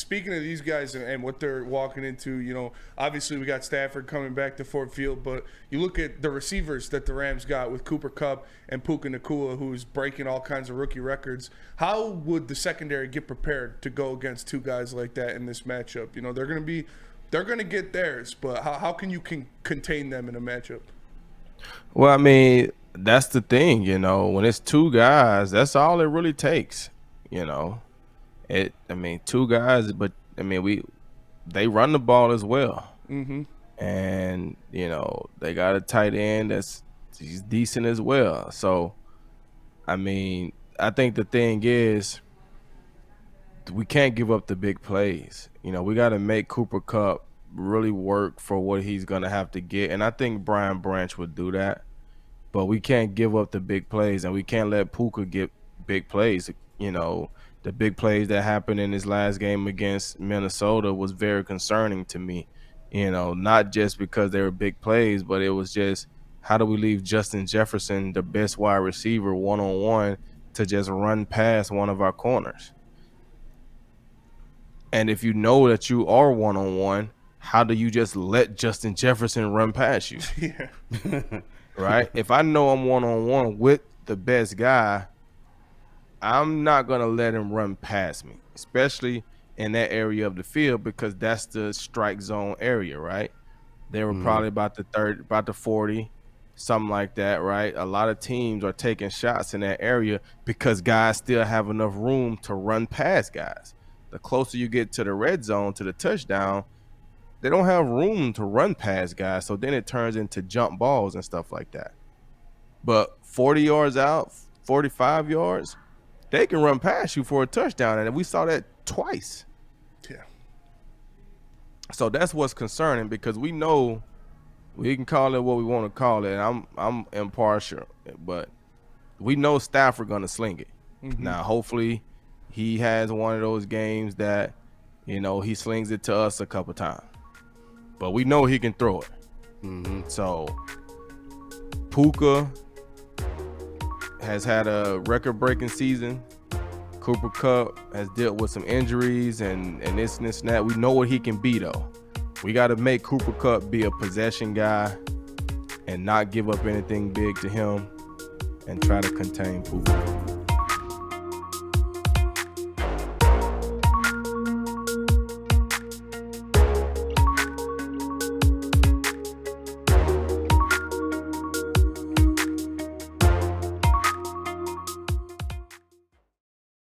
speaking of these guys and what they're walking into, you know, obviously we got Stafford coming back to Ford Field, but you look at the receivers that the Rams got with Cooper Kupp and Puka Nacua, who's breaking all kinds of rookie records. How would the secondary get prepared to go against two guys like that in this matchup? You know, they're going to get theirs, but how can you contain them in a matchup? Well, I mean, that's the thing, you know, when it's two guys, that's all it really takes, you know. I mean, two guys, but I mean, they run the ball as well. Mm-hmm. And, you know, they got a tight end he's decent as well. So, I mean, I think the thing is we can't give up the big plays. You know, we got to make Cooper Kupp really work for what he's going to have to get. And I think Brian Branch would do that. But we can't give up the big plays, and we can't let Puka get big plays. You know, the big plays that happened in his last game against Minnesota was very concerning to me. You know, not just because they were big plays, but it was just how do we leave Justin Jefferson, the best wide receiver, one-on-one to just run past one of our corners? And if you know that you are one-on-one, how do you just let Justin Jefferson run past you? Yeah. Right? If I know I'm one-on-one with the best guy, I'm not going to let him run past me, especially in that area of the field, because that's the strike zone area, right? They were probably about the 40, something like that, right? A lot of teams are taking shots in that area because guys still have enough room to run past guys. The closer you get to the red zone, to the touchdown, they don't have room to run past guys, so then it turns into jump balls and stuff like that. But 40 yards out, 45 yards, they can run past you for a touchdown, and we saw that twice. Yeah. So that's what's concerning, because we know we can call it what we want to call it. And I'm impartial, but we know Stafford gonna sling it. Mm-hmm. Now, hopefully, he has one of those games that, you know, he slings it to us a couple times. But we know he can throw it. So Puka has had a record-breaking season. Cooper Kupp has dealt with some injuries and this and that. We know what he can be, though. We got to make Cooper Kupp be a possession guy and not give up anything big to him and try to contain Puka.